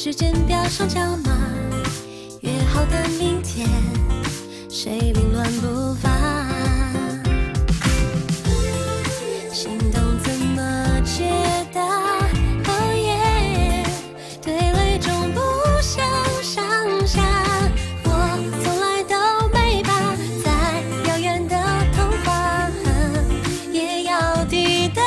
时间表上角码，约好的明天，谁凌乱步伐？心动怎么解答？哦耶，对泪中不想上下。我从来都没把再遥远的童话也要抵达。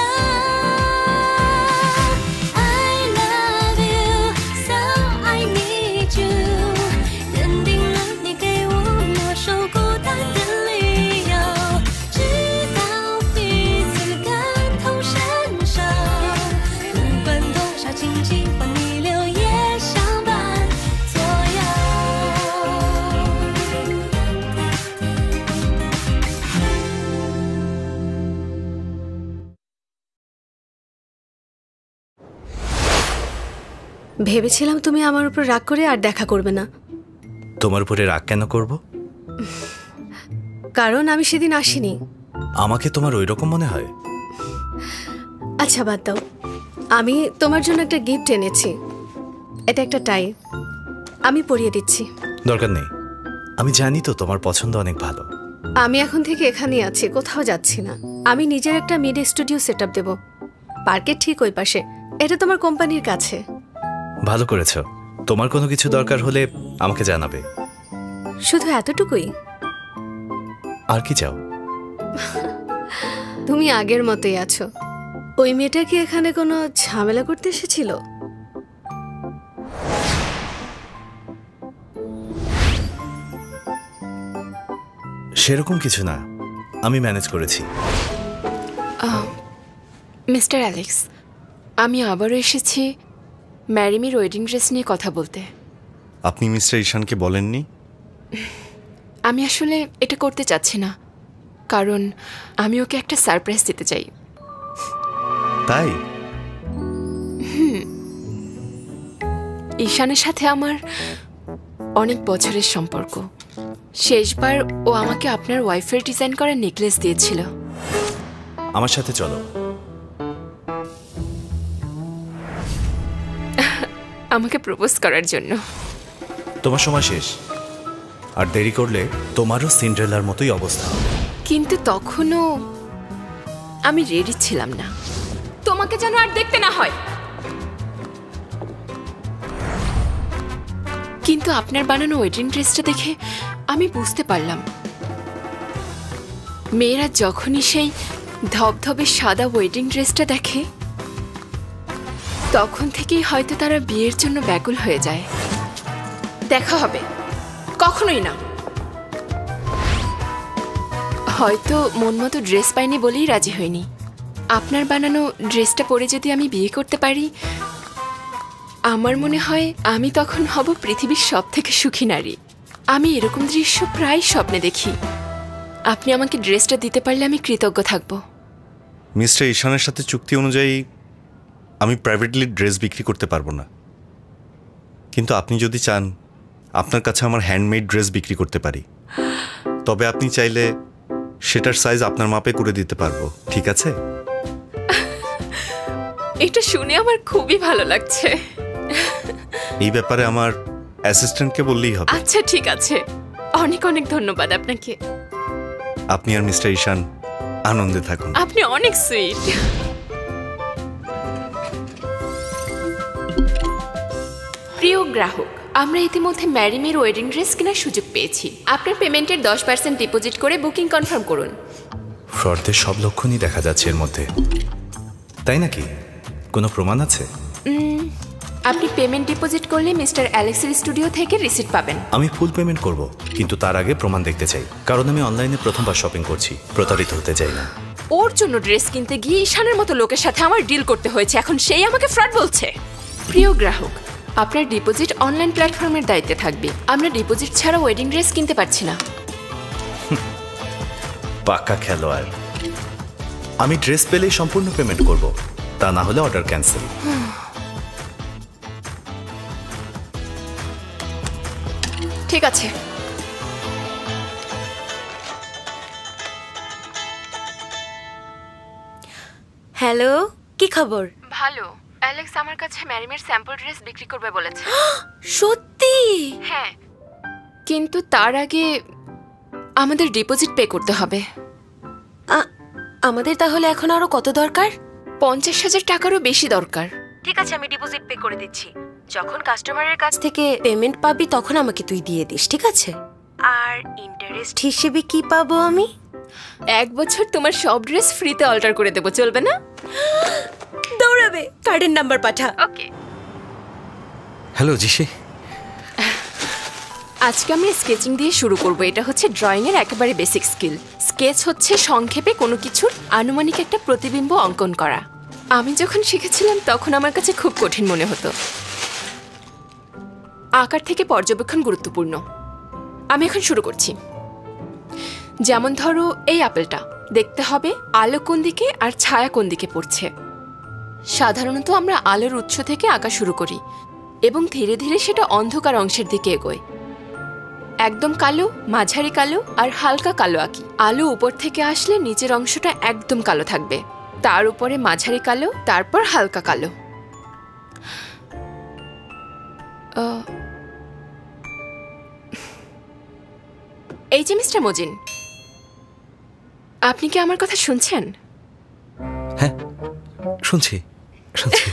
ভেবেছিলাম তুমি আমার উপর রাগ করে আর দেখা করবে না। তোমার উপরে রাগ কেন করব? কারণ আমি সেদিন আসিনি। আমাকে তোমার ওই রকম মনে হয়? আচ্ছা বাদ দাও, আমি তোমার জন্য একটা গিফট এনেছি। এটা একটা টাই, আমি পরিয়ে দিচ্ছি। দরকার নেই, আমি জানি তো তোমার পছন্দ অনেক ভালো। আমি এখন থেকে এখানেই আছি, কোথাও যাচ্ছি না। আমি নিজের একটা মিড স্টুডিও সেটআপ দেব, পার্কের ঠিক ওই পাশে। এটা তোমার কোম্পানির কাছে। ভালো করেছো। তোমার কোনো কিছু দরকার হলে আমাকে জানাবে। শুধু এতটুকুই? আর কি চাও? তুমি আগের মতোই আছো। ওই মেয়েটা কি এখানে কোনো ঝামেলা করতে এসেছিল? সেরকম কিছু না, আমি ম্যানেজ করেছি। মিস্টার অ্যালেক্স, আমি আবারও এসেছি ম্যারিমির ওয়েডিং ড্রেস নিয়ে কথা বলতে। আপনি মিস্টার ঈশানকে বলেননি? আমি আসলে এটা করতে চাচ্ছি না, কারণ আমি ওকে একটা সারপ্রাইজ দিতে চাই। তাই? ঈশানের সাথে আমার অনেক বছরের সম্পর্ক। শেষবার ও আমাকে আপনার ওয়াইফের ডিজাইন করা নেকলেস দিয়েছিল। আমার সাথে চলো। আমাকে প্রপোজ করার জন্য। তোমার সময় শেষ, আর দেরি করলে তোমারও সিন্ড্রেলার মতোই অবস্থা। কিন্তু তখনও আমি রেডি ছিলাম না। তোমাকে যেন আর দেখতে না হয়। কিন্তু আপনার বানানো ওয়েডিং ড্রেসটা দেখে আমি বুঝতে পারলাম, মেয়েরা যখনই সেই ধবধবে সাদা ওয়েডিং ড্রেসটা দেখে, তখন থেকেই হয়তো তারা বিয়ের জন্য ব্যাকুল হয়ে যায়। দেখা হবে, কখনোই না। হয়তো মন মতো ড্রেস পাইনি বলেই রাজি হয়নি। আপনার বানানো ড্রেসটা পরে যদি আমি বিয়ে করতে পারি, আমার মনে হয় আমি তখন হব পৃথিবীর সবথেকে সুখী নারী। আমি এরকম দৃশ্য প্রায় স্বপ্নে দেখি। আপনি আমাকে ড্রেসটা দিতে পারলে আমি কৃতজ্ঞ থাকব। মিস্টার ঈশানের সাথে চুক্তি অনুযায়ী আমি প্রাইভেটলি ড্রেস বিক্রি করতে পারবো না, কিন্তু আপনি যদি চান আপনার কাছে আমার হ্যান্ডমেড ড্রেস বিক্রি করতে পারি। তবে আপনি চাইলে সেটার সাইজ আপনার মাপে করে দিতে পারবো, ঠিক আছে? এটা শুনে আমার খুবই ভালো লাগছে। এই ব্যাপারে আমার অ্যাসিস্ট্যান্টকে বললেই হবে। আচ্ছা ঠিক আছে, অনেক অনেক ধন্যবাদ আপনাকে। আপনি আর মিস্টার ঈশান আনন্দে থাকুন। আপনি অনেক সুইট। প্রিয় গ্রাহক, আমরা ইতিমধ্যে ম্যারিমের ওয়েডিং ড্রেস কেনার সুযোগ পেয়েছি। আপনার পেমেন্টের 10% ডিপোজিট করে বুকিং কনফার্ম করুন। ফ্রডদের সব লক্ষণই দেখা যাচ্ছে এর মধ্যে, তাই নাকি? কোনো প্রমাণ আছে? আপনি পেমেন্ট ডিপোজিট করলে মিস্টার অ্যালেক্সের স্টুডিও থেকে রিসিট পাবেন। আমি ফুল পেমেন্ট করব, কিন্তু তার আগে প্রমাণ দেখতে চাই, কারণ আমি অনলাইনে প্রথমবার শপিং করছি, প্রতারিত হতে চাই না। ওর জন্য ড্রেস কিনতে গিয়ে ঈশানের মতো লোকের সাথে আমার ডিল করতে হয়েছে, এখন সেই আমাকে ফ্রড বলছে। প্রিয় গ্রাহক, আপনার ডিপোজিট অনলাইন প্ল্যাটফর্মের দায়িত্বে থাকবে। আমরা ডিপোজিট ছাড়া ওয়েডিং ড্রেস কিনতে পারছি না। পাক্কা খেলোয়াড়। আমি ড্রেস পেলেই সম্পূর্ণ পেমেন্ট করব, তা না হলে অর্ডার ক্যান্সেল। ঠিক আছে। হ্যালো, কি খবর? ভালো। অ্যালেক্স আমার কাছে ম্যারিমের স্যাম্পল ড্রেস বিক্রি করবে বলেছে। সত্যি? হ্যাঁ, কিন্তু তার আগে আমাদের ডিপোজিট পে করতে হবে। আমাদের তাহলে এখন আরো কত দরকার? 50,000 টাকারও বেশি দরকার। ঠিক আছে, আমি ডিপোজিট পে করে দিচ্ছি। যখন কাস্টমারের কাছ থেকে পেমেন্ট পাবি তখন আমাকে তুই দিয়ে দিস, ঠিক আছে? আর ইন্টারেস্ট হিসেবে কি পাবো আমি? 1 বছর তোমার সব ড্রেস ফ্রিতে অল্টার করে দেবো, চলবে না? দৌড়াবে, কার্ডের নাম্বার পাঠা। ওকে। হ্যালো জিশি। আজকে আমরা স্কেচিং দিয়ে শুরু করব। এটা হচ্ছে ড্রয়িং এর একেবারে বেসিক স্কিল। স্কেচ হচ্ছে সংক্ষেপে কোনো কিছুর আনুমানিক একটা প্রতিবিম্ব অঙ্কন করা। আমি যখন শিখেছিলাম তখন আমার কাছে খুব কঠিন মনে হতো। আকার থেকে পর্যবেক্ষণ গুরুত্বপূর্ণ। আমি এখন শুরু করছি। যেমন ধরো এই আপেলটা, দেখতে হবে আলো কোন দিকে আর ছায়া কোন দিকে পড়ছে। সাধারণত আমরা আলোর উৎস থেকে আঁকা শুরু করি এবং ধীরে ধীরে সেটা অন্ধকার অংশের দিকে এগোয়। একদম কালো, মাঝারি কালো আর হালকা কালো আঁকি। আলো উপর থেকে আসলে নিচের অংশটা একদম কালো থাকবে, তার উপরে মাঝারি কালো, তারপর হালকা কালো। এই যে মিস্টার মজিন, আপনি কি আমার কথা শুনছেন? হ্যাঁ শুনছি শুনছি।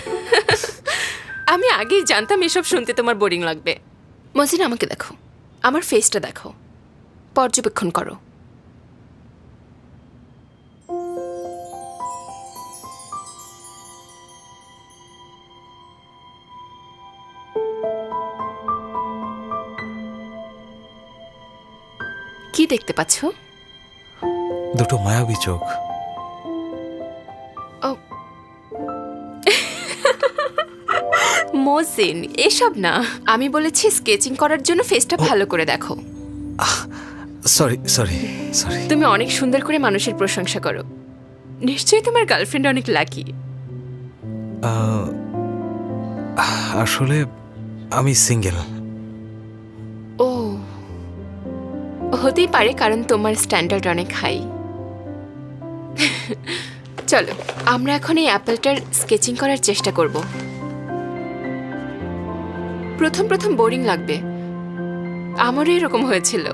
আমি আগেই জানতাম এসব শুনতে তোমার বোরিং লাগবে। মজিন, আমাকে দেখো, আমার ফেসটা দেখো, পর্যবেক্ষণ করো। কি দেখতে পাচ্ছ? দুটো মায়াবী চোখ। মজিন, এসব না, আমি বলেছি স্কেচিং করার জন্য ফেসটা ভালো করে দেখো। Sorry sorry sorry. তুমি অনেক সুন্দর করে মানুষের প্রশংসা করো। নিশ্চয়ই তোমার গার্লফ্রেন্ড অনেক লাকি। আসলে আমি সিঙ্গেল। ও, হতেই পারে, কারণ তোমার স্ট্যান্ডার্ড অনেক হাই। চলো আমরা এখন এই অ্যাপেলটার স্কেচিং করার চেষ্টা করব। প্রথম প্রথম বোরিং লাগবে, আমারও এরকম হয়েছিল।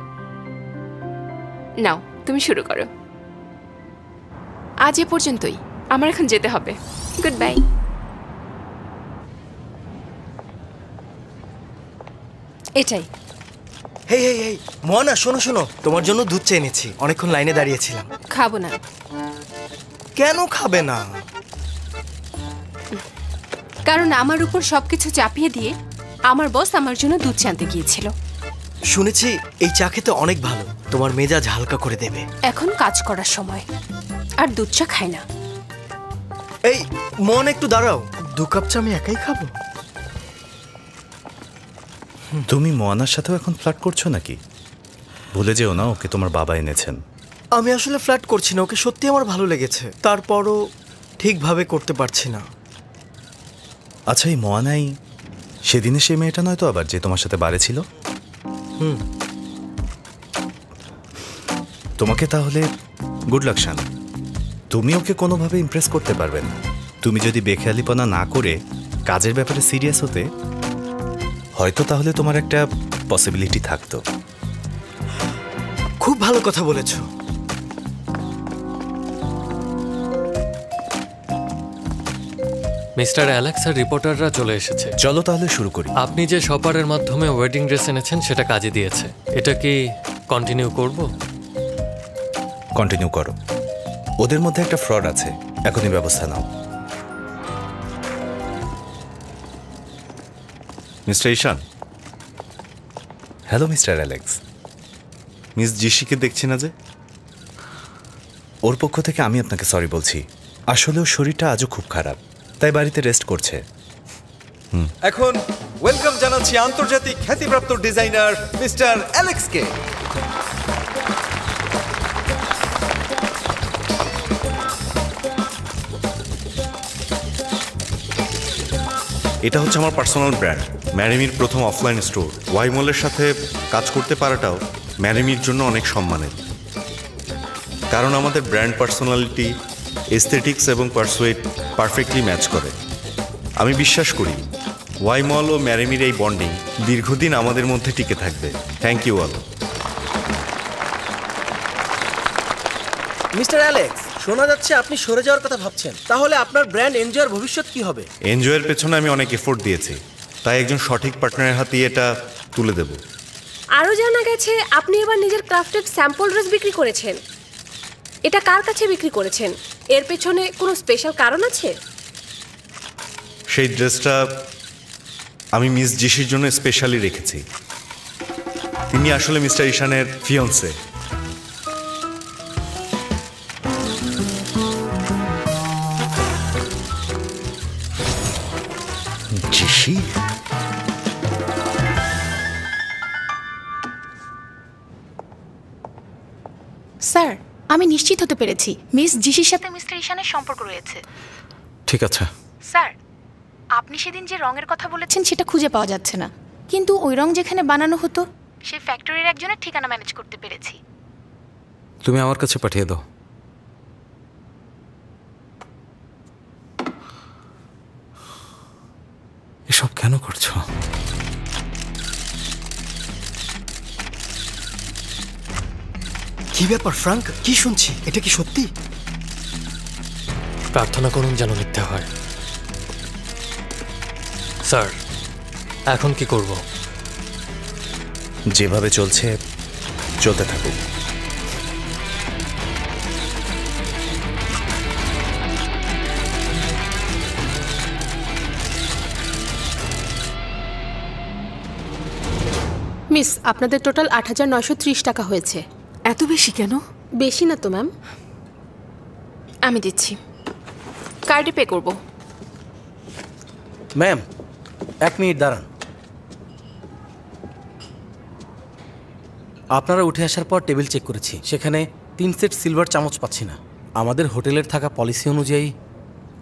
নাও তুমি শুরু করো। আজ এ পর্যন্তই, আমার এখন যেতে হবে। Good bye. এটাই। হেই হেই হেই মনা, শোনো শোনো, তোমার জন্য দুধ চেয়ে এনেছি। অনেকক্ষণ লাইনে দাঁড়িয়েছিলাম। খাবো না। কেন খাবে না? কারণ আমার উপর সবকিছু চাপিয়ে দিয়ে আমার বস আমার জন্য দুধ আনতে গিয়েছিল। শুনেছি এই চা খেতে অনেক ভালো, তোমার মেজাজ হালকা করে দেবে। এখন কাজ করার সময়, আর দুধ চা খাই না। এই মন, একটু দাঁড়াও, 2 কাপ চা আমি একাই খাবো। তুমি মোয়ানার সাথেও এখন ফ্লার্ট করছো নাকি? ভুলে যেও না, ওকে তোমার বাবা এনেছেন। আমি আসলে ফ্লার্ট করছি না, ওকে সত্যি আমার ভালো লেগেছে, তারপরও ঠিকভাবে করতে পারছি না। আচ্ছা, এই মোয়ানাই সেদিনে সেই মেয়েটা নয় তো আবার, যে তোমার সাথে বারে ছিল? তোমাকে তাহলে গুড লাক শান। তুমি ওকে কোনোভাবে ইমপ্রেস করতে পারবে না। তুমি যদি বেখেয়ালিপনা না করে কাজের ব্যাপারে সিরিয়াস হতে, হয়তো তাহলে তোমার একটা পসিবিলিটি থাকতো। খুব ভালো কথা বলেছো। মিস্টার অ্যালেক্স আর রিপোর্টাররা চলে এসেছে। চলো তাহলে শুরু করি। আপনি যে শপারের মাধ্যমে ওয়েডিং ড্রেস এনেছেন সেটা কাজে দিয়েছে। এটা কি কন্টিনিউ করব? কন্টিনিউ করো। ওদের মধ্যে একটা ফ্রড আছে, এখনই ব্যবস্থা নাও। Mister Ishan. Hello mister Alex. Miss জিশিকে দেখছি না যে? ওর পক্ষ থেকে আমি আপনাকে সরি বলছি। আসলে ওর শরীরটা আজও খুব খারাপ, তাই বাড়িতে রেস্ট করছে। এখন ওয়েলকাম জানাচ্ছি আন্তর্জাতিক খ্যাতিপ্রাপ্ত ডিজাইনার মিস্টার অ্যালেক্সকে। এটা হচ্ছে আমার পার্সোনাল ব্র্যান্ড, ম্যারিমির প্রথম অফলাইন স্টোর। ওয়াই মলের সাথে কাজ করতে পারাটাও ম্যারিমির জন্য অনেক সম্মানের, কারণ আমাদের ব্র্যান্ড পার্সোনালিটি, এস্থেটিক্স এবং পারসুয়েট পারফেক্টলি ম্যাচ করে। আমি বিশ্বাস করি ওয়াইমল ও ম্যারেমির এই বন্ডিং দীর্ঘদিন আমাদের মধ্যে টিকে থাকবে। Thank you all. Mister Alex, শোনা যাচ্ছে আপনি সরে যাওয়ার কথা ভাবছেন। তাহলে আপনার ব্র্যান্ড এনজয়ের ভবিষ্যৎ কি হবে? এনজয়ের পেছনে আমি অনেক এফোর্ট দিয়েছি, তাই একজন সঠিক পার্টনারের হাতে এটা তুলে দেব। আরও জানা গেছে আপনি এবার নিজের ক্রাফটেড স্যাম্পল ড্রেস বিক্রি করেছেন। এটা কার কাছে বিক্রি করেছেন? এর পেছনে কোনো স্পেশাল কারণ আছে? সেই ড্রেসটা আমি মিস জিশির জন্য স্পেশালি রেখেছি। তিনি আসলে মিস্টার ঈশানের ফিয়ন্সে। জিশি? স্যার, আমি নিশ্চিত হতে পেরেছি মিস জিশির সাথে মিস্টার ঈশানের সম্পর্ক রয়েছে। ঠিক আছে। স্যার, আপনি সেদিন যে রঙের কথা বলেছেন সেটা খুঁজে পাওয়া যাচ্ছে না, কিন্তু ওই রং যেখানে বানানো হতো সেই ফ্যাক্টরির একজনের ঠিকানা ম্যানেজ করতে পেরেছি। তুমি আমার কাছে পাঠিয়ে দাও। এসব কেন করছো? কি ব্যাপার ফ্রাঙ্ক? কি শুনছি? এটা কি সত্যি? প্রার্থনা করুন যেন মিথ্যে হয়। স্যার, এখন কি করব? যেভাবে চলছে চলতে থাকুক। মিস, আপনাদের টোটাল ৮,৯৩০ টাকা হয়েছে। এত বেশি কেন? বেশি না তো ম্যাম। আমি দিচ্ছি, কার্ডে পে করব। ম্যাম, 1 মিনিট দাঁড়ান। আপনারা উঠে আসার পর টেবিল চেক করেছি, সেখানে 3 সেট সিলভার চামচ পাচ্ছি না। আমাদের হোটেলের থাকা পলিসি অনুযায়ী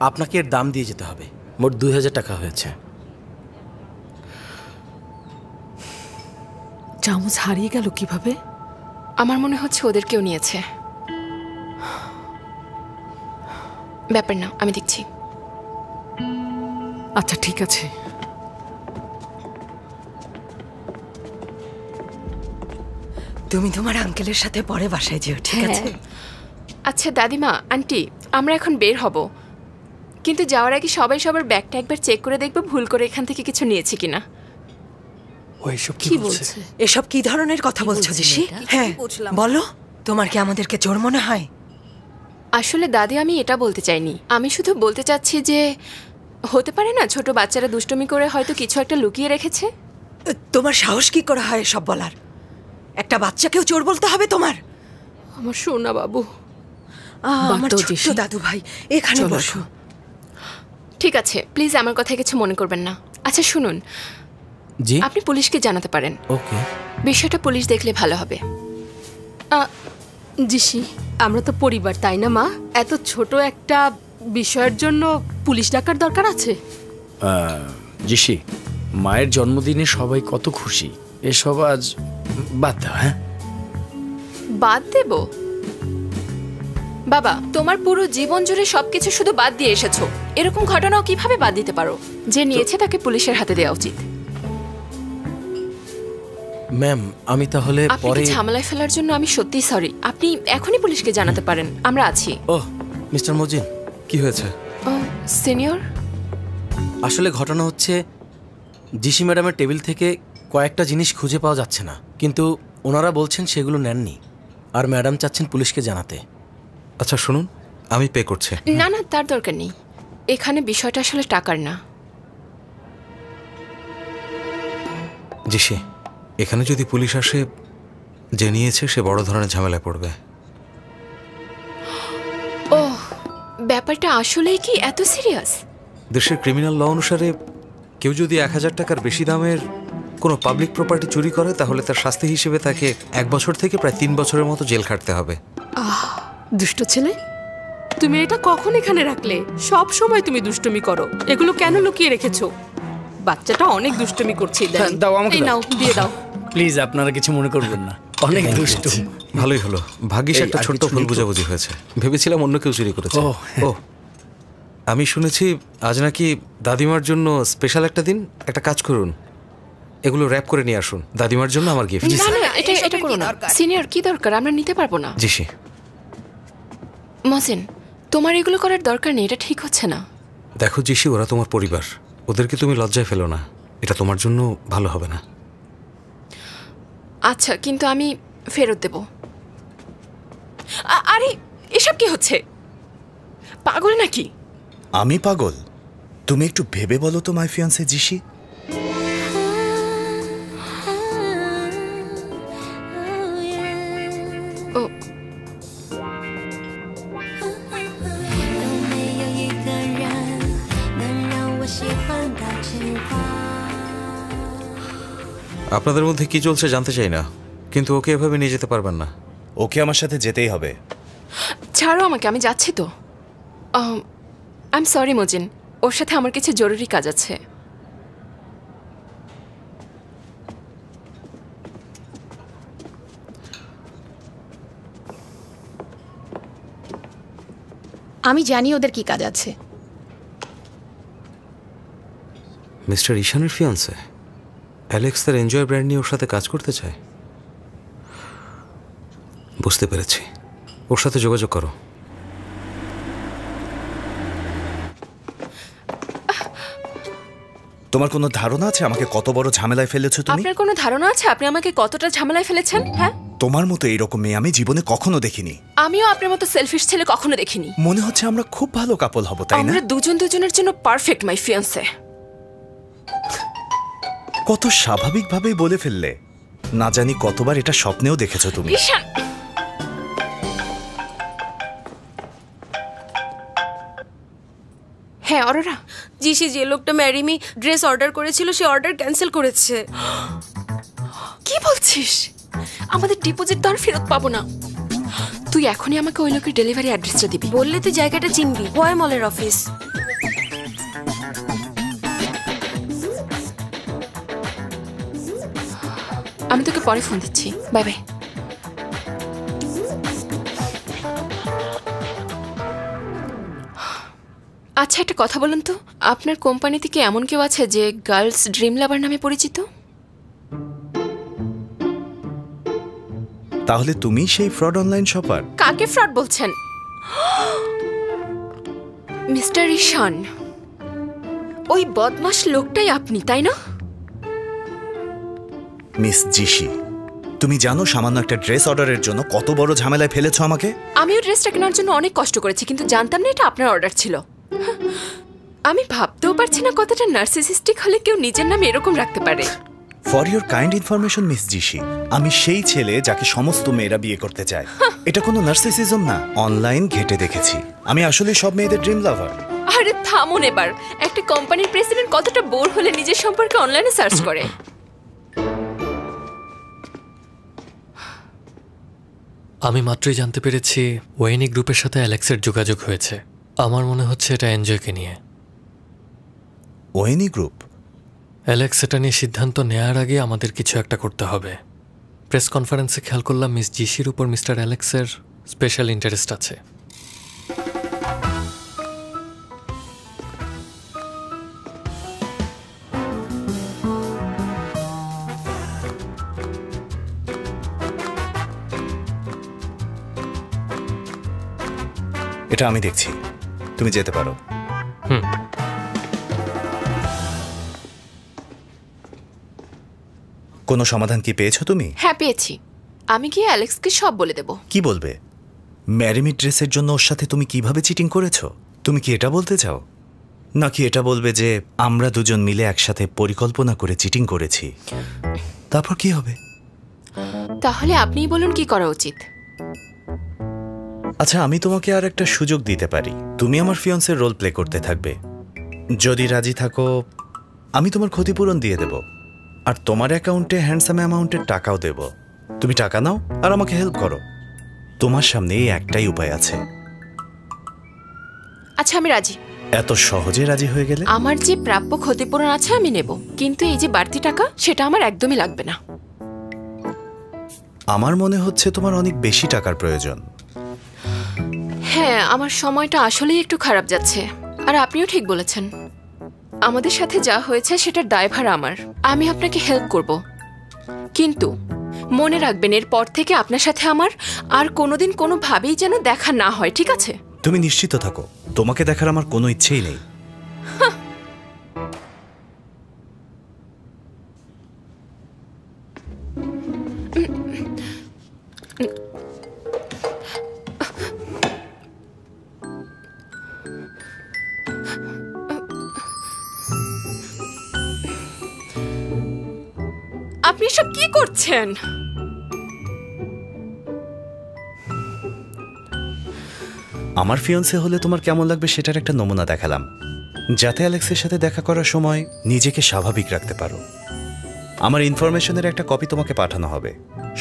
আপনাকে এর দাম দিয়ে যেতে হবে। মোট 2,000 টাকা হয়েছে। চামচ হারিয়ে গেল কিভাবে? আমার মনে হচ্ছে ওদের কেউ নিয়েছে। ব্যাপার না, আমি দেখছি। আচ্ছা ঠিক আছে। তুমি তোমার আঙ্কেলের সাথে পরে বাসায় যেও, ঠিক আছে? আচ্ছা দাদিমা, আন্টি, আমরা এখন বের হব, কিন্তু যাওয়ার আগে সবাই সবার ব্যাগটা একবার চেক করে দেখবো ভুল করে এখান থেকে কিছু নিয়েছি কিনা। কি বলছে? এসব কি ধরনের কথা বলছো জিশি? হ্যাঁ বলো, তোমার কি আমাদেরকে চোর মনে হয়? আসলে দাদি, আমি এটা বলতে চাইনি। আমি শুধু বলতে চাচ্ছি যে হতে পারে না ছোট বাচ্চারা দুষ্টুমি করে হয়তো কিছু একটা লুকিয়ে রেখেছে। তোমার সাহস কি করে হয় এসব বলার? একটা বাচ্চাকেও চোর বলতে হবে তোমার? আমার সোনা বাবু, আমার ছোট্ট দাদু ভাই, এখানে বসো। ঠিক আছে, প্লিজ আমার কথা কিছু মনে করবেন না। আচ্ছা শুনুন, জি, আপনি পুলিশকে জানাতে পারেন। ওকে। বিষয়টা পুলিশ দেখলে ভালো হবে। জিশি, আমরা তো পরিবার, তাই না মা? এত ছোট একটা বিষয়ের জন্য পুলিশ ডাকার দরকার আছে? জিশি, মায়ের জন্মদিনে সবাই কত খুশি, এসব আজ বাদ দাও। হ্যাঁ, বাদ দেব? বাবা, তোমার পুরো জীবন জুড়ে সবকিছু শুধু বাদ দিয়ে এসেছো, এরকম ঘটনাও কিভাবে বাদ দিতে পারো? যে নিয়েছে তাকে পুলিশের হাতে দেওয়া উচিত। ম্যাম, আমি তাহলে পরে ঝামেলায় ফেলার জন্য আমি সত্যিই সরি। আপনি এখনই পুলিশকে জানাতে পারেন, আমরা আছি। ওহ, মিস্টার মজিন, কি হয়েছে? সিনিয়র, আসলে ঘটনা হচ্ছে জিশি ম্যাডামের টেবিল থেকে কয়েকটা জিনিস খুঁজে পাওয়া যাচ্ছে না, কিন্তু ওনারা বলছেন সেগুলো নেননি, আর ম্যাডাম চাচ্ছেন পুলিশকে জানাতে। আচ্ছা শুনুন, আমি পে করছি। না না, তার দরকার নেই। এখানে বিষয়টা আসলে টাকার না। জিশি, এখানে যদি পুলিশ আসে, যে নিয়েছে সে বড় ধরনের ঝামেলায় পড়বে। ওহ, ব্যাপারটা আসলেই কি এত সিরিয়াস? দেশের ক্রিমিনাল ল অনুসারে কেউ যদি 1,000 টাকার বেশি দামের কোনো পাবলিক প্রপার্টি চুরি করে, তাহলে তার শাস্তি হিসেবে তাকে 1 বছর থেকে প্রায় 3 বছরের মতো জেল খাটতে হবে। দুষ্ট ছেলে, তুমি এটা কখন এখানে রাখলে? সব সময় তুমি দুষ্টুমি করো, এগুলো কেন লুকিয়ে রেখেছো? বাচ্চাটা অনেক দুষ্টুমি করছে। দাও আমাকে, নাও, দিয়ে দাও প্লিজ। আপনারা কিছু মনে করবেন না, অনেক দুষ্টু। ভালোই হলো, ভাগ্যিস একটা ছোট্ট ভুল বুঝাবুঝি হয়েছে। ভেবেছিলাম অন্য কেউ চুরি করেছে। ও, আমি শুনেছি আজ নাকি দাদিমার জন্য স্পেশাল একটা দিন। একটা কাজ করুন, এগুলো র্যাপ করে নিয়ে আসুন দাদিমার জন্য আমার গিফট। না না, এটা করো না সিনিয়র, কি দরকার, আমরা নিতে পারবো না। জিসি মহসিন, তোমার এগুলো করার দরকার নেই, এটা ঠিক হচ্ছে না। দেখো জিসি, ওরা তোমার পরিবার, ওদেরকে তুমি লজ্জায় ফেলো না, এটা তোমার জন্য ভালো হবে না। আচ্ছা, কিন্তু আমি ফেরত দেব। আরে এসব কি হচ্ছে, পাগল নাকি? আমি পাগল? তুমি একটু ভেবে বলো তো মাই ফিয়ান্সে জিসি। আপনাদের মধ্যে কি চলছে জানতে চাই না, কিন্তু ওকে এভাবে নিয়ে যেতে পারবেন না। ওকে আমার সাথে যেতেই হবে। ছাড়ো আমাকে, আমি যাচ্ছি তো। আই এম সরি মজিন, ওর সাথে আমার কিছু জরুরি কাজ আছে। আমি জানি ওদের কি কাজ আছে। মিস্টার ঈশানের ফিয়ান্সে অ্যালেক্স তার এনজয় ব্র্যান্ড নিয়ে ওর সাথে কাজ করতে চায়। বুঝতে পেরেছি, ওর সাথে যোগাযোগ করো। তোমার কোনো ধারণা আছে আমাকে কত বড় ঝামেলায় ফেলেছো তুমি? আপনার কোনো ধারণা আছে আপনি আমাকে কতটা ঝামেলায় ফেলেছেন? হ্যাঁ, তোমার মতো এইরকম মেয়ে আমি জীবনে কখনো দেখিনি। আমিও আপনার মতো সেলফিশ ছেলে কখনো দেখিনি। মনে হচ্ছে আমরা খুব ভালো কাপল হব, তাই না? আমরা দুজন দুজনের জন্য পারফেক্ট মাই ফিয়ান্সে। কত স্বাভাবিকভাবেই বলে ফেললে, না জানি কতবার এটা স্বপ্নেও দেখেছো তুমি। ঈশান, হ্যাঁ অরোরা, জিসি যে লোকটা ম্যারিমি ড্রেস অর্ডার করেছিল সে অর্ডার ক্যান্সেল করেছে। কি বলছিস? আমাদের ডিপোজিট তো আর ফেরত পাবো না। তুই এখনই আমাকে ওই লোকের ডেলিভারি অ্যাড্রেসটা দিবি। বললে তুই জায়গাটা চিনবি, হোয়াই মলের অফিস। আমি তোকে পরে ফোন দিচ্ছি, বাই বাই। আচ্ছা একটা কথা বলুন তো, আপনার কোম্পানিতে কি এমন কেউ আছে যে গার্লস ড্রিম লাভার নামে পরিচিত? তাহলে তুমি সেই ফ্রড অনলাইন শপার? কাকে ফ্রড বলছেন? মিস্টার ঈশান, ওই বদমাশ লোকটাই আপনি, তাই না? মিস জিসি, তুমি জানো সামান্য একটা ড্রেস অর্ডারের জন্য কত বড় ঝামেলায় ফেলেছো আমাকে? আমিও ড্রেসটা কেনার জন্য অনেক কষ্ট করেছি, কিন্তু জানতাম না এটা আপনার অর্ডার ছিল। আমি ভাবতেও পারছি না কতটা নার্সিসিস্টিক হলে কেউ নিজের নাম এরকম রাখতে পারে। For your kind information miss GC, আমি সেই ছেলে যাকে সমস্ত মেয়েরা বিয়ে করতে চায়। এটা কোনো নার্সিসিজম না, অনলাইন ঘেটে দেখেছি। আমি আসলে সব মেয়েদের ড্রিম লাভার। আরে থামুন এবার, একটা কোম্পানির প্রেসিডেন্ট কতটা বোর হলে নিজের সম্পর্কে অনলাইনে সার্চ করে। আমি মাত্রই জানতে পেরেছি ওয়েনি গ্রুপের সাথে অ্যালেক্সের যোগাযোগ হয়েছে। আমার মনে হচ্ছে এটা এনজয়কে নিয়ে। ওয়েনি গ্রুপ? অ্যালেক্স এটা নিয়ে সিদ্ধান্ত নেওয়ার আগে আমাদের কিছু একটা করতে হবে। প্রেস কনফারেন্সে খেয়াল করলাম মিস জিসির উপর মিস্টার অ্যালেক্সের স্পেশাল ইন্টারেস্ট আছে। এটা আমি দেখছি, তুমি যেতে পারো। কোনো সমাধান কি পেয়েছো তুমি? হ্যাঁ পেয়েছি, আমি গিয়ে অ্যালেক্সকে সব বলে দেব। কি বলবে? ম্যারিমি ড্রেসের জন্য ওর সাথে তুমি কিভাবে চিটিং করেছো? তুমি কি এটা বলতে চাও, নাকি এটা বলবে যে আমরা দুজন মিলে একসাথে পরিকল্পনা করে চিটিং করেছি? তারপর কি হবে? তাহলে আপনিই বলুন কি করা উচিত। আচ্ছা, আমি তোমাকে আর একটা সুযোগ দিতে পারি। তুমি আমার ফিয়ন্সের রোল প্লে করতে থাকবে। যদি রাজি থাকো আমি তোমার ক্ষতিপূরণ দিয়ে দেব, আর তোমার অ্যাকাউন্টে হ্যান্ডসাম অ্যামাউন্টের টাকাও দেব। তুমি টাকা নাও আর আমাকে হেল্প করো। তোমার সামনে এই একটাই উপায় আছে। আচ্ছা আমি রাজি। এত সহজে রাজি হয়ে গেলে? আমার যে প্রাপ্য ক্ষতিপূরণ আছে আমি নেব, কিন্তু এই যে বাড়তি টাকা সেটা আমার একদমই লাগবে না। আমার মনে হচ্ছে তোমার অনেক বেশি টাকার প্রয়োজন। হ্যাঁ, আমার সময়টা আসলেই একটু খারাপ যাচ্ছে। আর আপনিও ঠিক বলেছেন, আমাদের সাথে যা হয়েছে সেটার দায়ভার আমার। আমি আপনাকে হেল্প করব, কিন্তু মনে রাখবেন এরপর থেকে আপনার সাথে আমার আর কোনোদিন কোনোভাবেই যেন দেখা না হয়, ঠিক আছে? তুমি নিশ্চিত থাকো, তোমাকে দেখার আমার কোনো ইচ্ছেই নেই। আপনি সব কি করছেন? আমার ফিয়ন্সে হলে তোমার কেমন লাগবে সেটার একটা নমুনা দেখালাম, যাতে অ্যালেক্সের সাথে দেখা করার সময় নিজেকে স্বাভাবিক রাখতে পারো। আমার ইনফরমেশনের একটা কপি তোমাকে পাঠানো হবে,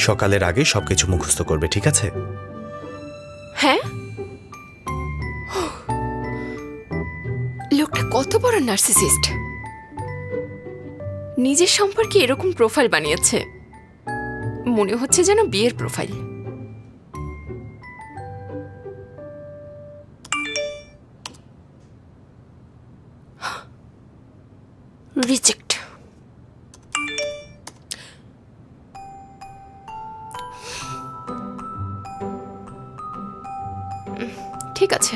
সকালের আগে সবকিছু মুখস্থ করবে, ঠিক আছে? হ্যাঁ, লোকটা কত বড় নার্সিসিস্ট, নিজের সম্পর্কে এরকম প্রোফাইল বানিয়েছে, মনে হচ্ছে যেন বিয়ের প্রোফাইল। রিজেক্ট। ঠিক আছে,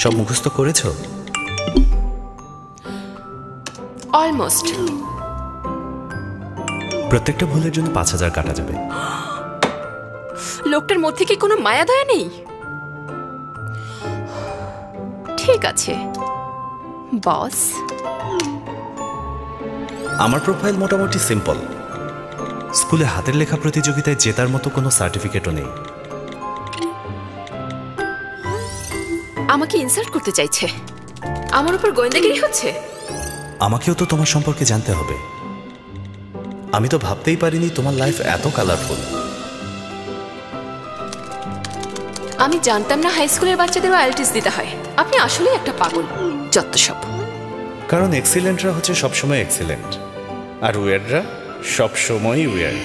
সব মুখস্থ করেছো? অলমোস্ট। প্রত্যেকটা ভুলের জন্য 5000 কাটা যাবে। লোকটার মধ্যে কি কোনো মায়া দয়া নেই? ঠিক আছে বস। আমার প্রোফাইল মোটামুটি সিম্পল, স্কুলে হাতের লেখা প্রতিযোগিতায় জেতার মতো কোনো সার্টিফিকেটও নেই। আমাকে ইনসাল্ট করতে চাইছে, আমার উপর গোয়েন্দাগিরি হচ্ছে। আমাকেও তো তোমার সম্পর্কে জানতে হবে, আমি তো ভাবতেই পারিনি তোমার লাইফ এত কালারফুল। আমি জানতাম না হাই স্কুলের বাচ্চাদেরও আইএলটিএস দিতে হয়। আপনি আসলেই একটা পাগল, যত সব। কারণ এক্সিলেন্টরা হচ্ছে সবসময় এক্সিলেন্ট, আর উইয়ার্ডরা সবসময় উইয়ার্ড।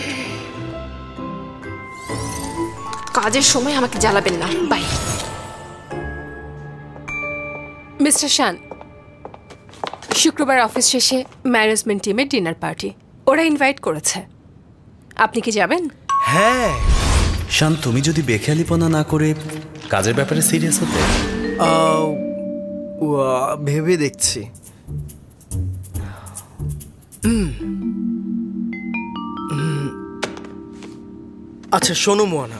কাজের সময় আমাকে জ্বালাবেন না, বাই। মিস্টার শান, শুক্রবার অফিস শেষে ম্যানেজমেন্ট টিমের ডিনার পার্টি, ওরা ইনভাইট করেছে, আপনি কি যাবেন? হ্যাঁ। শান, তুমি যদি বেখেয়ালিপনা না করে কাজের ব্যাপারে সিরিয়াস হতে। ভেবে দেখছি। আচ্ছা শোনো মোয়ানা,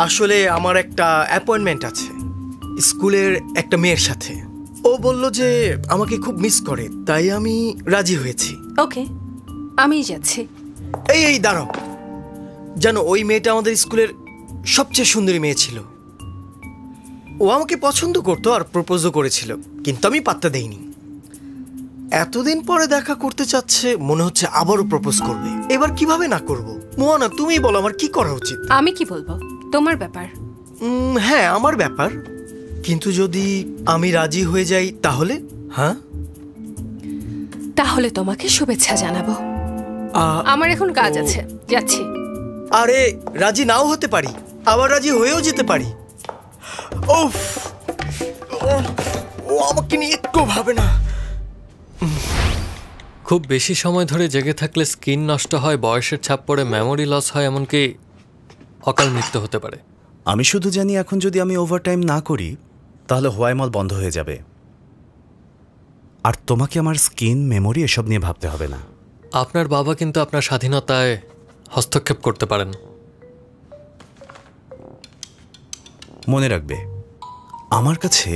আসলে আমার একটা অ্যাপয়েন্টমেন্ট আছে স্কুলের একটা মেয়ের সাথে। ও বলল যে আমাকে খুব মিস করে, তাই আমি রাজি হয়েছি। ওকে, আমিই যাচ্ছি। এই দাঁড়াও, জানো ওই মেয়েটা আমাদের স্কুলের সবচেয়ে সুন্দরী মেয়ে ছিল। ও আমাকে পছন্দ করতো আর প্রপোজও করেছিল, কিন্তু আমি পাত্তা দেইনি। এতদিন পরে দেখা করতে চাচ্ছে, মনে হচ্ছে আবারও প্রপোজ করবে। এবার কিভাবে না করব? মোয়ানা তুমি বলো আমার কি করা উচিত? আমি কি বলবো, তোমার ব্যাপার। হ্যাঁ আমার ব্যাপার, কিন্তু যদি আমি রাজি হয়ে যাই তাহলে? হ্যাঁ, তাহলে তোমাকে শুভেচ্ছা জানাবো। আমার এখন কাজ আছে, যাচ্ছি। আরে রাজি নাও হতে পারি, আবার রাজি হয়েও যেতে পারি। ওফ, ও আমাকে নিয়ে একটু ভাবে না। খুব বেশি সময় ধরে জেগে থাকলে স্কিন নষ্ট হয়, বয়সের ছাপ পড়ে, মেমোরি লস হয়, এমনকি অকাল মৃত্যু হতে পারে। আমি শুধু জানি এখন যদি আমি ওভারটাইম না করি তাহলে হোয়াইমল বন্ধ হয়ে যাবে, আর তোমাকে আমার স্কিন, মেমোরি এসব নিয়ে ভাবতে হবে না। আপনার বাবা কিন্তু আপনার স্বাধীনতায় হস্তক্ষেপ করতে পারেন। মনে রাখবে, আমার কাছে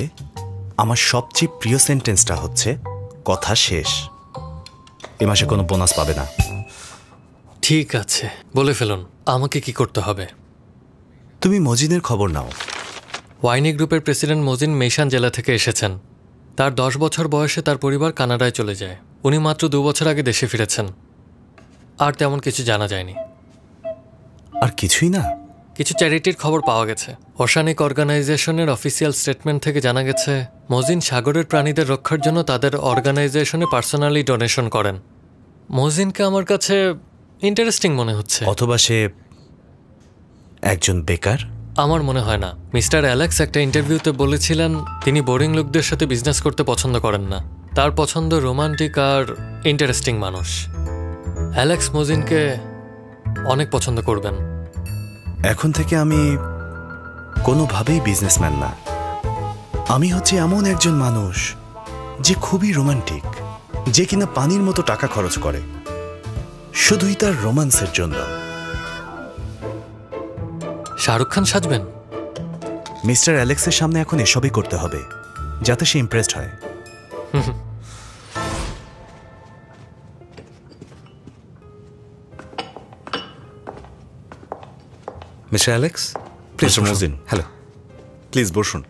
আমার সবচেয়ে প্রিয় সেন্টেন্সটা হচ্ছে কথা শেষ। এ মাসে কোনো বোনাস পাবে না। ঠিক আছে, বলে ফেলুন, আমাকে কি করতে হবে? তুমি মজিনের খবর নাও। ওয়াইনি গ্রুপের প্রেসিডেন্ট মজিন মেইশান জেলা থেকে এসেছেন। তার 10 বছর বয়সে তার পরিবার কানাডায় চলে যায়। উনি মাত্র 2 বছর আগে দেশে ফিরেছেন। আর তেমন কিছু জানা যায়নি। আর কিছুই না? কিছু চ্যারিটির খবর পাওয়া গেছে। ওশানিক অর্গানাইজেশনের অফিসিয়াল স্টেটমেন্ট থেকে জানা গেছে মজিন সাগরের প্রাণীদের রক্ষার জন্য তাদের অর্গানাইজেশনে পার্সোনালি ডোনেশন করেন। মজিনকে আমার কাছে ইন্টারেস্টিং মনে হচ্ছে। অথবা সে একজন বেকার। আমার মনে হয় না। মিস্টার অ্যালেক্স একটা ইন্টারভিউতে বলেছিলেন তিনি বোরিং লোকদের সাথে বিজনেস করতে পছন্দ করেন না, তার পছন্দ রোমান্টিক আর ইন্টারেস্টিং মানুষ। অ্যালেক্স মোজিনকে অনেক পছন্দ করবেন। এখন থেকে আমি কোনোভাবেই বিজনেসম্যান না, আমি হচ্ছে এমন একজন মানুষ যে খুবই রোমান্টিক, যে কিনা পানির মতো টাকা খরচ করে শুধুই তার রোমান্সের জন্য। শাহরুখ খান সাজবেন? মিস্টার অ্যালেক্সের সামনে এখন এসবই করতে হবে যাতে সে ইমপ্রেসড হয়। Mister Alex, mister Mozin, hello, please বসুন।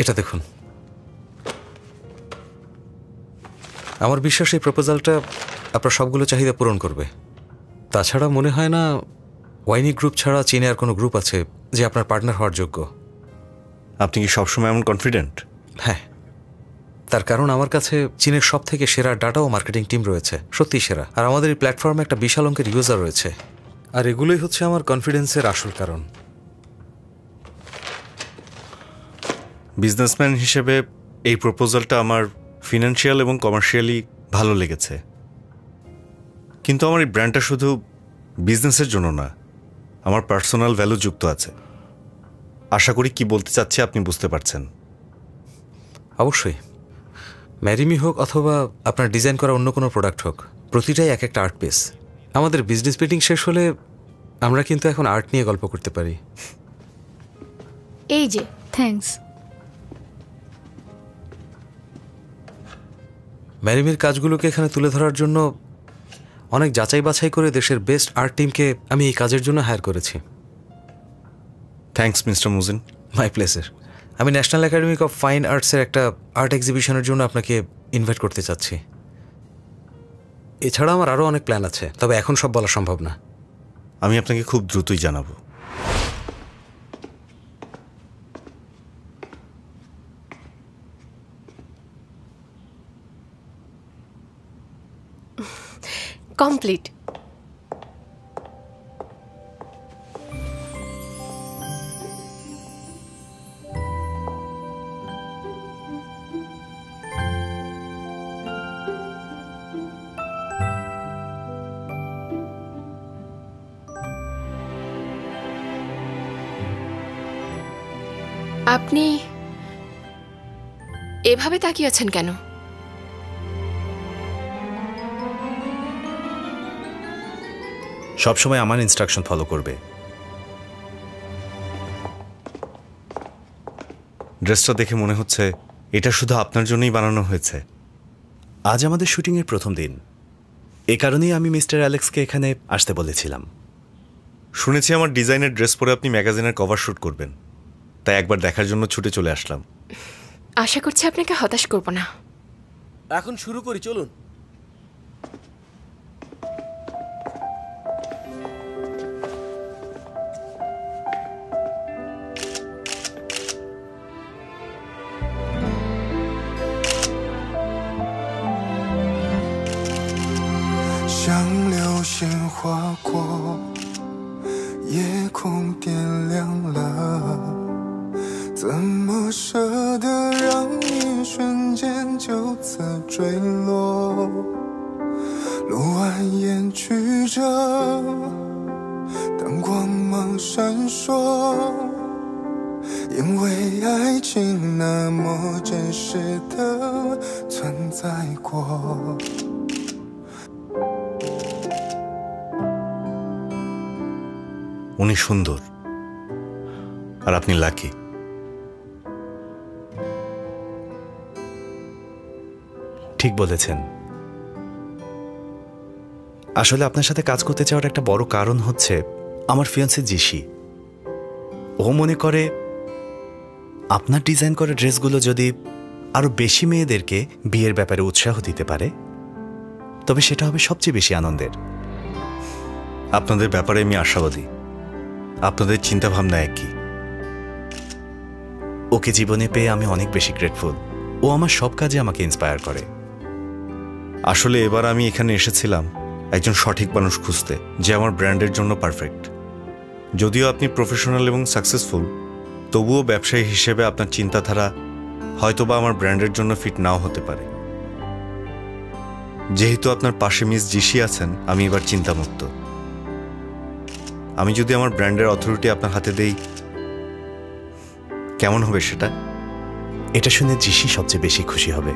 এটা দেখুন। আমার বিশ্বাস এই প্রপোজালটা আপনার সবগুলো চাহিদা পূরণ করবে। তাছাড়া মনে হয় না ওয়াইনি গ্রুপ ছাড়া চীনে আর কোনো গ্রুপ আছে যে আপনার পার্টনার হওয়ার যোগ্য। আপনি কি সবসময় এমন কনফিডেন্ট? হ্যাঁ, তার কারণ আমার কাছে চীনের সব থেকে সেরা ডাটা ও মার্কেটিং টিম রয়েছে, সত্যি সেরা। আর আমাদের এই প্ল্যাটফর্মে একটা বিশাল অঙ্কের ইউজার রয়েছে। আর এগুলোই হচ্ছে আমার কনফিডেন্সের আসল কারণ। বিজনেসম্যান হিসেবে এই প্রপোজালটা আমার ফিনান্সিয়াল এবং কমার্শিয়ালি ভালো লেগেছে, কিন্তু আমার এই ব্র্যান্ডটা শুধু বিজনেসের জন্য না, আমার পার্সোনাল ভ্যালু যুক্ত আছে। আশা করি কি বলতে চাচ্ছি আপনি বুঝতে পারছেন। অবশ্যই, ম্যারিমি হোক অথবা আপনার ডিজাইন করা অন্য কোনো প্রোডাক্ট হোক, প্রতিটাই এক একটা আর্ট পিস। আমাদের বিজনেস মিটিং শেষ হলে আমরা কিন্তু এখন আর্ট নিয়ে গল্প করতে পারি। এই যে, থ্যাঙ্কস। ম্যারিমির কাজগুলোকে এখানে তুলে ধরার জন্য অনেক যাচাই বাছাই করে দেশের বেস্ট আর্ট টিমকে আমি এই কাজের জন্য হায়ার করেছি। Thanks mister Mozin. My pleasure. আমি ন্যাশনাল একাডেমি অফ ফাইন আর্টসের একটা আর্ট এক্সিবিশনের জন্য আপনাকে ইনভাইট করতে চাচ্ছি। এছাড়া আমার আরও অনেক প্ল্যান আছে, তবে এখন সব বলা সম্ভব না। আমি আপনাকে খুব দ্রুতই জানাবো। কমপ্লিট। আপনি এভাবে তাকিয়ে আছেন কেন? সবসময় আমার ইনস্ট্রাকশন ফলো করবে। ড্রেসটা দেখে মনে হচ্ছে এটা শুধু আপনার জন্যই বানানো হয়েছে। আজ আমাদের শুটিংয়ের প্রথম দিন, এ কারণেই আমি মিস্টার অ্যালেক্সকে এখানে আসতে বলেছিলাম। শুনেছি আমার ডিজাইনের ড্রেস পরে আপনি ম্যাগাজিনের কভার শ্যুট করবেন, তাই একবার দেখার জন্য ছুটে চলে আসলাম। আশা করছি আপনাকে হতাশ করব না। এখন শুরু করি, চলুন।像流星划过，夜空点亮了，怎么舍得让你瞬间就此坠落？路蜿蜒曲折，当光芒闪烁，因为爱情那么真实的存在过。উনি সুন্দর আর আপনি লাকি। ঠিক বলেছেন। আসলে আপনার সাথে কাজ করতে চাওয়ার একটা বড় কারণ হচ্ছে আমার ফিয়ান্সি জিশি। ও মনে করে আপনার ডিজাইন করা ড্রেসগুলো যদি আরো বেশি মেয়েদেরকে বিয়ের ব্যাপারে উৎসাহ দিতে পারে তবে সেটা হবে সবচেয়ে বেশি আনন্দের। আপনাদের ব্যাপারে আমি আশাবাদী। আপনাদের চিন্তা ভাবনা একই। ওকে জীবনে পেয়ে আমি অনেক বেশি গ্রেটফুল। ও আমার সব কাজে আমাকে ইন্সপায়ার করে। আসলে এবার আমি এখানে এসেছিলাম একজন সঠিক মানুষ খুঁজতে, যে আমার ব্র্যান্ডের জন্য পারফেক্ট। যদিও আপনি প্রফেশনাল এবং সাকসেসফুল, তবুও ব্যবসায়ী হিসেবে আপনার চিন্তাধারা হয়তোবা আমার ব্র্যান্ডের জন্য ফিট নাও হতে পারে। যেহেতু আপনার পাশে মিস জিশি আছেন, আমি এবার চিন্তামুক্ত। আমি যদি আমার ব্র্যান্ডের অথরিটি আপনার হাতে দেই, কেমন হবে সেটা? এটা শুনে জিশি সবচেয়ে বেশি খুশি হবে।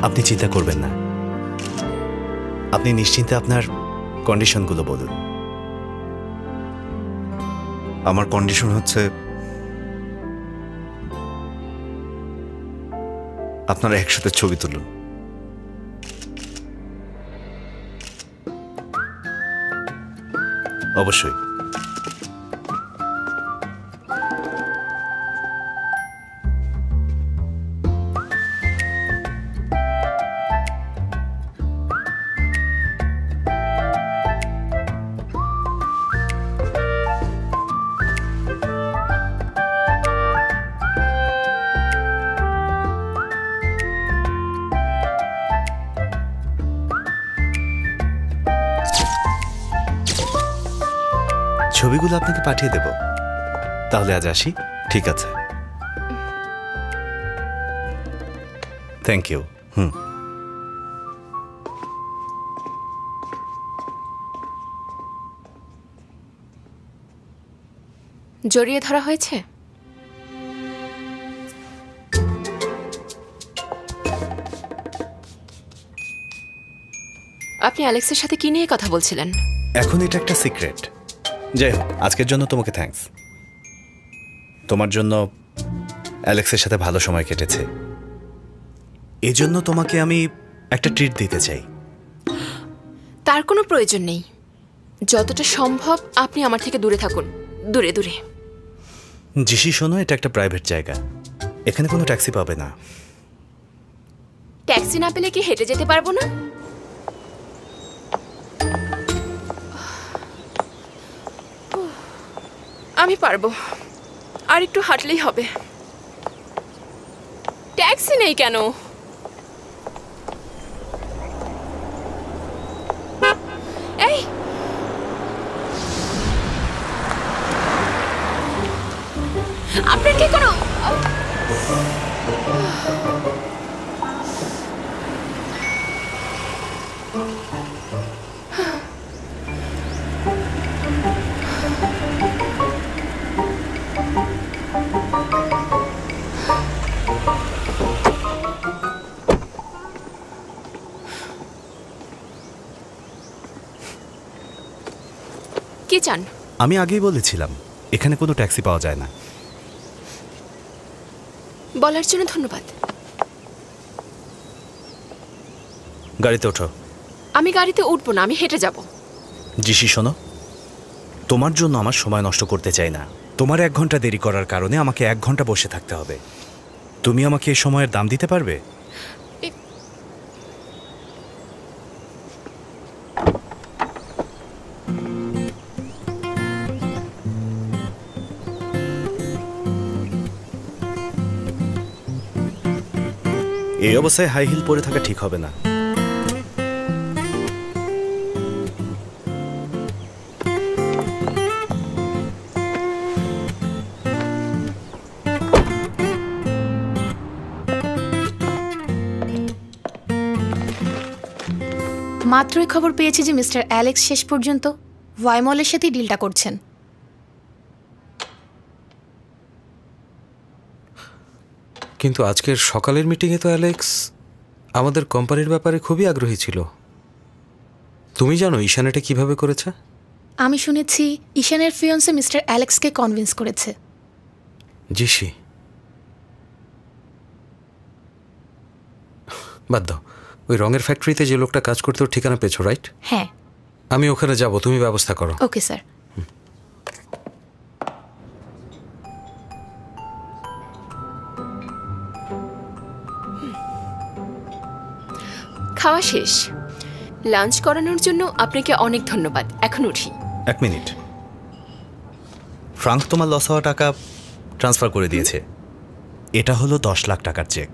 আপনি চিন্তা করবেন না, আপনি নিশ্চিন্তে আপনার কন্ডিশনগুলো বলুন। আমার কন্ডিশন হচ্ছে আপনারা একসাথে ছবি তুলুন। অবশ্যই। ছবিগুলো আপনাকে পাঠিয়ে দেব। তাহলে আজ আসি। ঠিক আছে। Thank you. জড়িয়ে ধরা হয়েছে? আপনি অ্যালেক্সের সাথে কি নিয়ে কথা বলছিলেন? এখন এটা একটা সিক্রেট। যাই হোক, আজকের জন্য তোমাকে থ্যাঙ্কস। তোমার জন্য অ্যালেক্সের সাথে ভালো সময় কেটেছে, এজন্য তোমাকে আমি একটা ট্রিট দিতে চাই। তার কোনো প্রয়োজন নেই। যতটা সম্ভব আপনি আমার থেকে দূরে থাকুন, দূরে দূরে। জিশি শোনো, এটা একটা প্রাইভেট জায়গা, এখানে কোনো ট্যাক্সি পাবে না। ট্যাক্সি না পেলে কি হেঁটে যেতে পারবো না? আমি পারবো, আর একটু হাঁটলেই হবে। ট্যাক্সি নেই কেন? এই আপনার কি কোনো কি চান? আমি আগেই বলেছিলাম এখানে কোনো ট্যাক্সি পাওয়া যায় না। বলার জন্য ধন্যবাদ। গাড়িতে ওঠো। আমি গাড়িতে উঠবো না, আমি হেঁটে যাব। জিশি শোনো, তোমার জন্য আমার সময় নষ্ট করতে চাই না। তোমার 1 ঘন্টা দেরি করার কারণে আমাকে 1 ঘন্টা বসে থাকতে হবে। তুমি আমাকে এই সময়ের দাম দিতে পারবে? এই অবস্থায় হাই হিল পরে থাকা ঠিক হবে না। মাত্রই খবর পেয়েছি যে মিস্টার অ্যালেক্স শেষ পর্যন্ত ওয়াইমলের সাথে ডিলটা করছেন। কিন্তু আজকের সকালের মিটিংয়ে তো অ্যালেক্স আমাদের কোম্পানির ব্যাপারে খুবই আগ্রহী ছিল। তুমি জানো ঈশান এটা কিভাবে করেছে? আমি শুনেছি ঈশানের ফিয়ন্সে মিস্টার অ্যালেক্সকে কনভিন্স করেছে। জিশি, বাদ দাও। ওই রঙের ফ্যাক্টরিতে যে লোকটা কাজ করতে ওর ঠিকানা পেয়েছো, রাইট? হ্যাঁ। আমি ওখানে যাব, তুমি ব্যবস্থা করো। Okay sir. খাওয়া শেষ। লাঞ্চ করানোর জন্য আপনাকে অনেক ধন্যবাদ। এখন উঠি। 1 মিনিট। ফ্রাঙ্ক তোমার লস হওয়া টাকা ট্রান্সফার করে দিয়েছে। এটা হলো 10 লাখ টাকার চেক।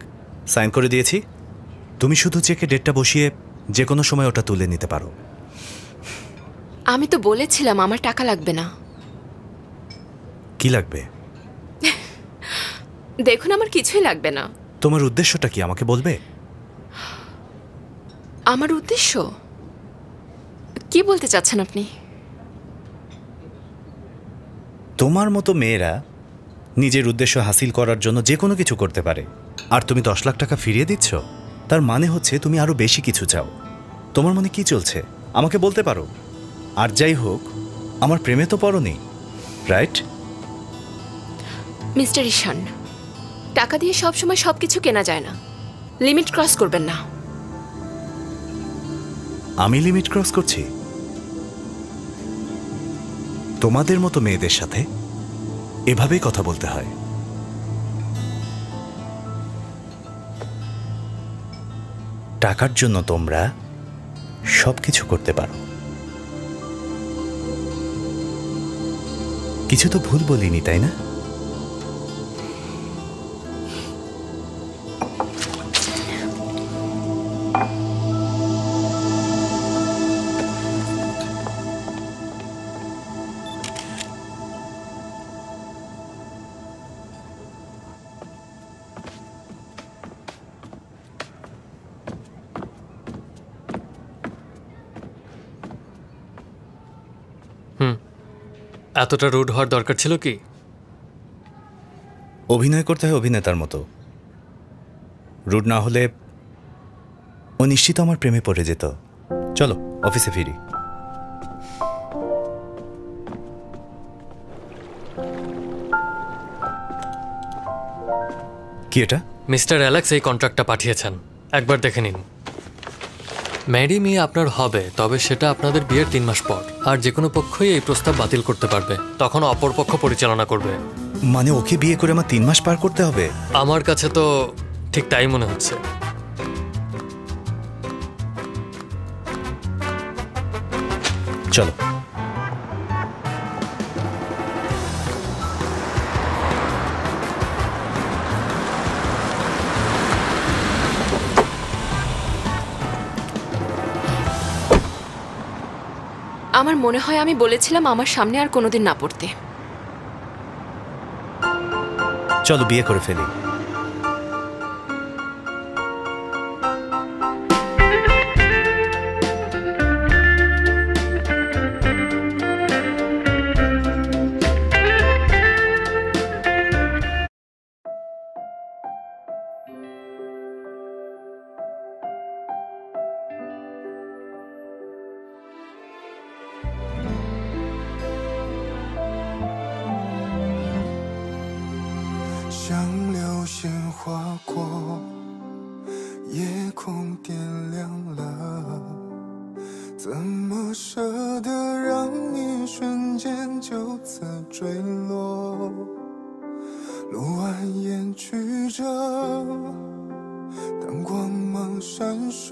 সাইন করে দিয়েছি। তুমি শুধু চেকে ডেটটা বসিয়ে যে কোনো সময় ওটা তুলে নিতে পারো। আমি তো বলেছিলাম আমার টাকা লাগবে না। কি লাগবে? দেখুন, আমার কিছুই লাগবে না। তোমার উদ্দেশ্যটা কি আমাকে বলবে? আমার উদ্দেশ্য কি বলতে চাচ্ছেন আপনি? তোমার মতো মেয়েরা নিজের উদ্দেশ্য হাসিল করার জন্য যে কোনো কিছু করতে পারে, আর তুমি 10 লাখ টাকা ফিরিয়ে দিচ্ছ। তার মানে হচ্ছে তুমি আরো বেশি কিছু চাও। তোমার মনে কি চলছে আমাকে বলতে পারো। আর যাই হোক, আমার প্রেমে তো পড়োনি, রাইট? মিস্টার ঈশান, টাকা দিয়ে সবসময় সবকিছু কেনা যায় না। লিমিট ক্রস করবেন না। আমি লিমিট ক্রস করছি? তোমাদের মতো মেয়েদের সাথে এভাবেই কথা বলতে হয়। টাকার জন্য তোমরা সবকিছু করতে পারো। কিছু তো ভুল বলিনি, তাই না? এতটা রুড হওয়ার দরকার ছিল কি? অভিনয় করতে হয় অভিনেতার মতো। রুড না হলে ও নিশ্চিত আমার প্রেমে পড়ে যেত। চলো অফিসে ফিরি। কি এটা? মিস্টার অ্যালেক্স এই কন্ট্রাক্টটা পাঠিয়েছেন, একবার দেখে নিন। ম্যারি মি আপনার হবে, তবে সেটা আপনাদের বিয়ের 3 মাস পর। আর যে কোনো পক্ষই এই প্রস্তাব বাতিল করতে পারবে, তখন অপর পক্ষ পরিচালনা করবে। মানে ওকে বিয়ে করে আমার 3 মাস পার করতে হবে? আমার কাছে তো ঠিক তাই মনে হচ্ছে। চলো। আমার মনে হয় আমি বলেছিলাম আমার সামনে আর কোনোদিন না পড়তে। চলো বিয়ে করে ফেলি।像流星划过，夜空点亮了，怎么舍得让你瞬间就此坠落？路蜿蜒曲折，当光芒闪烁，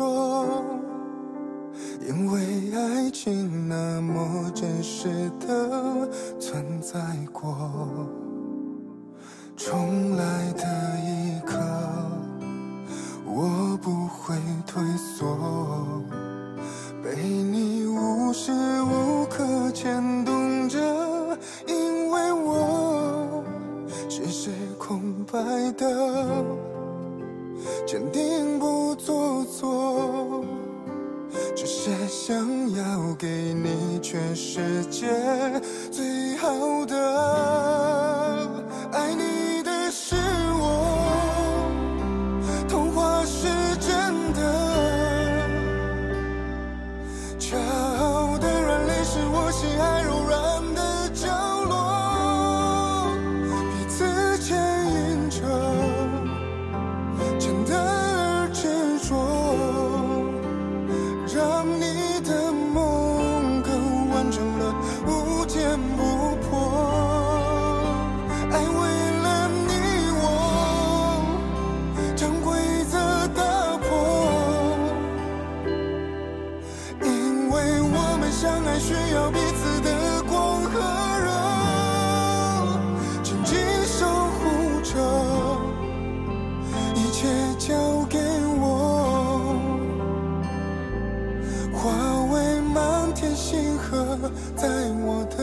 因为爱情那么真实的存在过。重来的一刻，我不会退缩，被你无时无刻牵动着，因为我只是空白的，坚定不做作，只是想要给你全世界最好的。爱你的是我，童话是真的，骄傲的软肋是我心爱柔软的角落，彼此牵引着，真的而执着，让你的梦更完整了，无坚不破。爱为了你我，将规则打破，因为我们相爱需要彼此的光和热，紧紧守护着，一切交给我，化为满天星河，在我的